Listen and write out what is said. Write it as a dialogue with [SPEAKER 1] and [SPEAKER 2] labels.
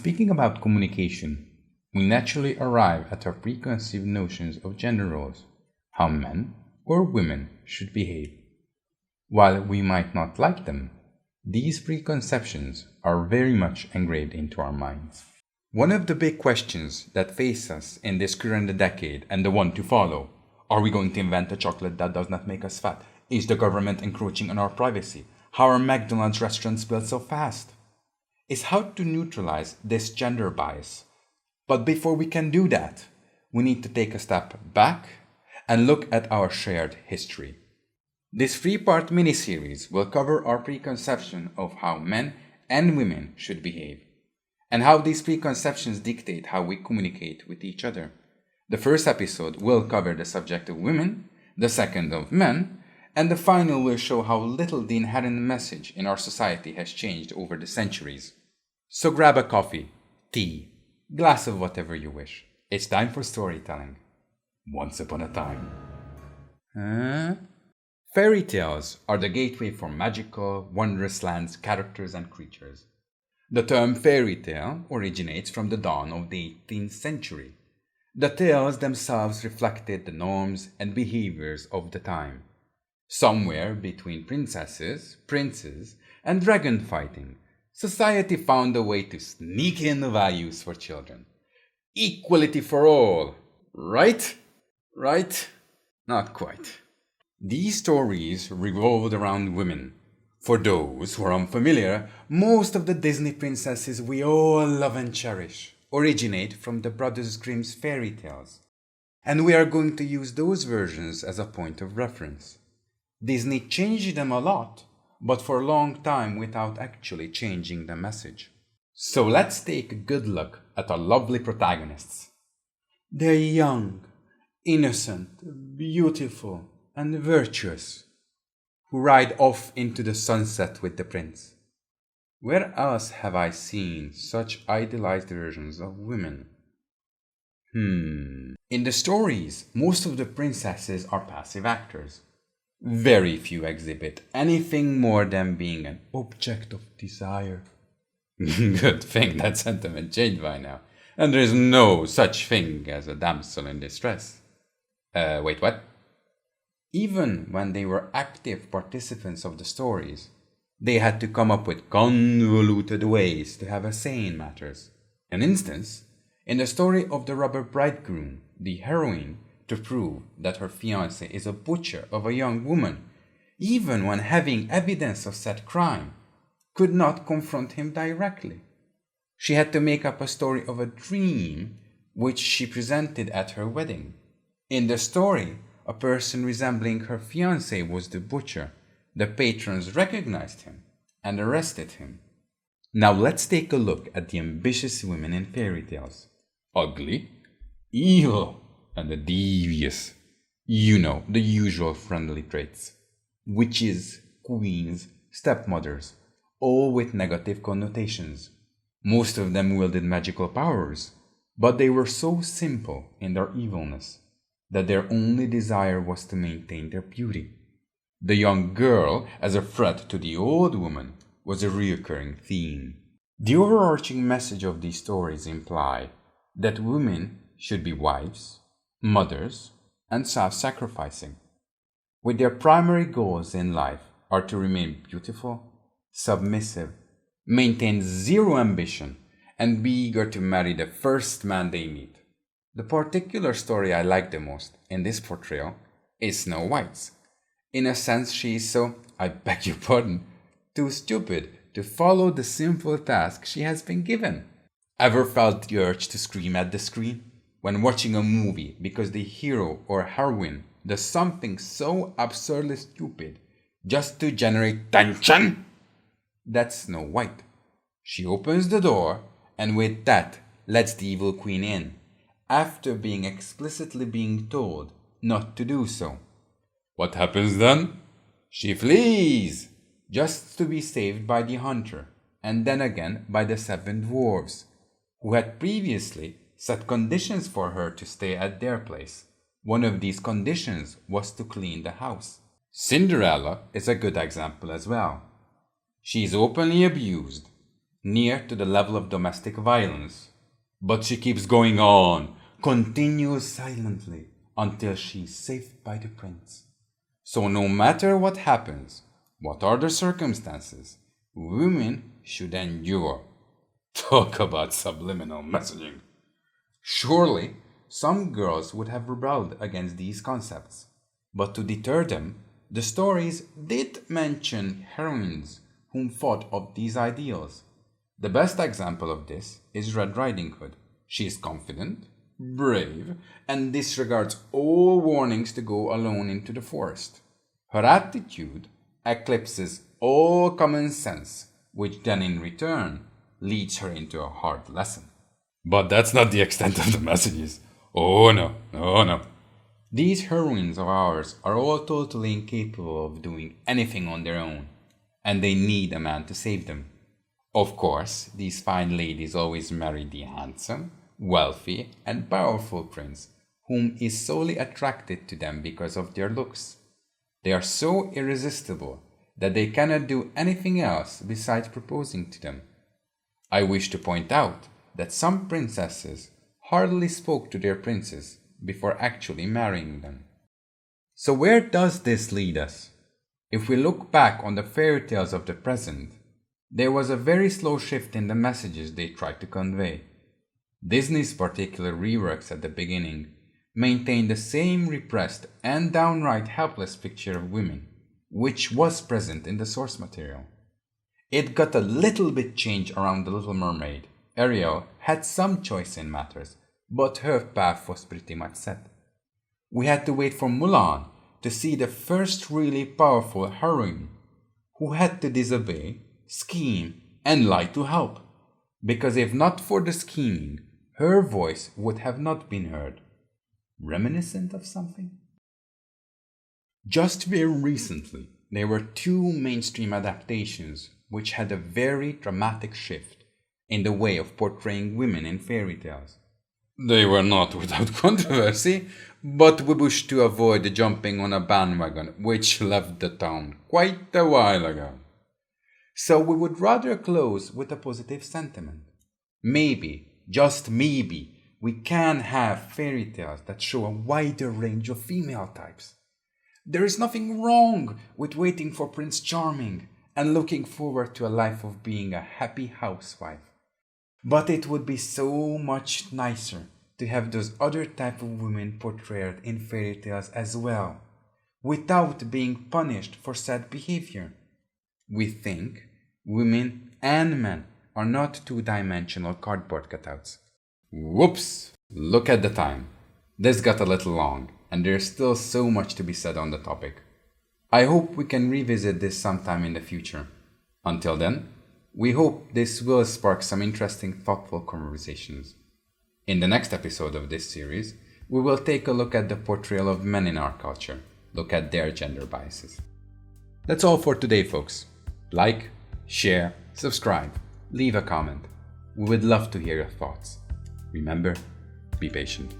[SPEAKER 1] speaking about communication, we naturally arrive at our preconceived notions of gender roles, how men or women should behave. While we might not like them, these preconceptions are very much engraved into our minds. One of the big questions that face us in this current decade and the one to follow, are we going to invent a chocolate that does not make us fat? Is the government encroaching on our privacy? How are McDonald's restaurants built so fast? Is how to neutralize this gender bias. But before we can do that, we need to take a step back and look at our shared history. This 3-part mini-series will cover our preconception of how men and women should behave, and how these preconceptions dictate how we communicate with each other. The first episode will cover the subject of women, the second of men, and the final will show how little the inherent message in our society has changed over the centuries. So grab a coffee, tea, glass of whatever you wish. It's time for storytelling. Once upon a time. Fairy tales are the gateway for magical, wondrous lands, characters, and creatures. The term fairy tale originates from the dawn of the 18th century. The tales themselves reflected the norms and behaviors of the time. Somewhere between princesses, princes, and dragon fighting, society found a way to sneak in the values for children. Equality for all, right? Right? Not quite. These stories revolved around women. For those who are unfamiliar, most of the Disney princesses we all love and cherish originate from the Brothers Grimm's fairy tales. And we are going to use those versions as a point of reference. Disney changed them a lot, but for a long time without actually changing the message. So let's take a good look at our lovely protagonists. They're young, innocent, beautiful, and virtuous, who ride off into the sunset with the prince. Where else have I seen such idealized versions of women? In the stories, most of the princesses are passive actors. Very few exhibit anything more than being an object of desire. Good thing that sentiment changed by now, and there is no such thing as a damsel in distress. Wait, what? Even when they were active participants of the stories, they had to come up with convoluted ways to have a say in matters. An instance, in the story of the robber bridegroom, the heroine, to prove that her fiancé is a butcher of a young woman, even when having evidence of said crime, could not confront him directly. She had to make up a story of a dream which she presented at her wedding. In the story, a person resembling her fiancé was the butcher. The patrons recognized him and arrested him. Now let's take a look at the ambitious women in fairy tales. Ugly, evil, and the devious. You know, the usual friendly traits. Witches, queens, stepmothers, all with negative connotations. Most of them wielded magical powers, but they were so simple in their evilness that their only desire was to maintain their beauty. The young girl as a threat to the old woman was a recurring theme. The overarching message of these stories imply that women should be wives, mothers, and self-sacrificing, with their primary goals in life are to remain beautiful, submissive, maintain zero ambition, and be eager to marry the first man they meet. The particular story I like the most in this portrayal is Snow White's. In a sense, she is so, I beg your pardon, too stupid to follow the simple task she has been given. Ever felt the urge to scream at the screen when watching a movie because the hero or heroine does something so absurdly stupid just to generate tension? That's Snow White. She opens the door and with that lets the evil queen in, after being explicitly being told not to do so. What happens then? She flees, just to be saved by the hunter, and then again by the 7 dwarves, who had previously set conditions for her to stay at their place. One of these conditions was to clean the house. Cinderella is a good example as well. She is openly abused, near to the level of domestic violence. But she keeps going on, continues silently, until she is saved by the prince. So no matter what happens, what are the circumstances, women should endure. Talk about subliminal messaging. Surely, some girls would have rebelled against these concepts, but to deter them, the stories did mention heroines whom fought of these ideals. The best example of this is Red Riding Hood. She is confident, brave, and disregards all warnings to go alone into the forest. Her attitude eclipses all common sense, which then in return leads her into a hard lesson. But that's not the extent of the messages. Oh no. These heroines of ours are all totally incapable of doing anything on their own, and they need a man to save them. Of course, these fine ladies always marry the handsome, wealthy, and powerful prince, whom is solely attracted to them because of their looks. They are so irresistible that they cannot do anything else besides proposing to them. I wish to point out that some princesses hardly spoke to their princes before actually marrying them. So where does this lead us? If we look back on the fairy tales of the present, there was a very slow shift in the messages they tried to convey. Disney's particular reworks at the beginning maintained the same repressed and downright helpless picture of women, which was present in the source material. It got a little bit changed around The Little Mermaid. Ariel had some choice in matters, but her path was pretty much set. We had to wait for Mulan to see the first really powerful heroine who had to disobey, scheme, and lie to help, because if not for the scheming, her voice would have not been heard. Reminiscent of something? Just very recently, there were two mainstream adaptations which had a very dramatic shift in the way of portraying women in fairy tales. They were not without controversy, but we wished to avoid jumping on a bandwagon which left the town quite a while ago. So we would rather close with a positive sentiment. Maybe, just maybe, we can have fairy tales that show a wider range of female types. There is nothing wrong with waiting for Prince Charming and looking forward to a life of being a happy housewife. But it would be so much nicer to have those other type of women portrayed in fairy tales as well, without being punished for sad behavior. We think women and men are not two-dimensional cardboard cutouts. Whoops! Look at the time. This got a little long, and there's still so much to be said on the topic. I hope we can revisit this sometime in the future. Until then, we hope this will spark some interesting, thoughtful conversations. In the next episode of this series, we will take a look at the portrayal of men in our culture, look at their gender biases. That's all for today, folks. Like, share, subscribe, leave a comment. We would love to hear your thoughts. Remember, be patient.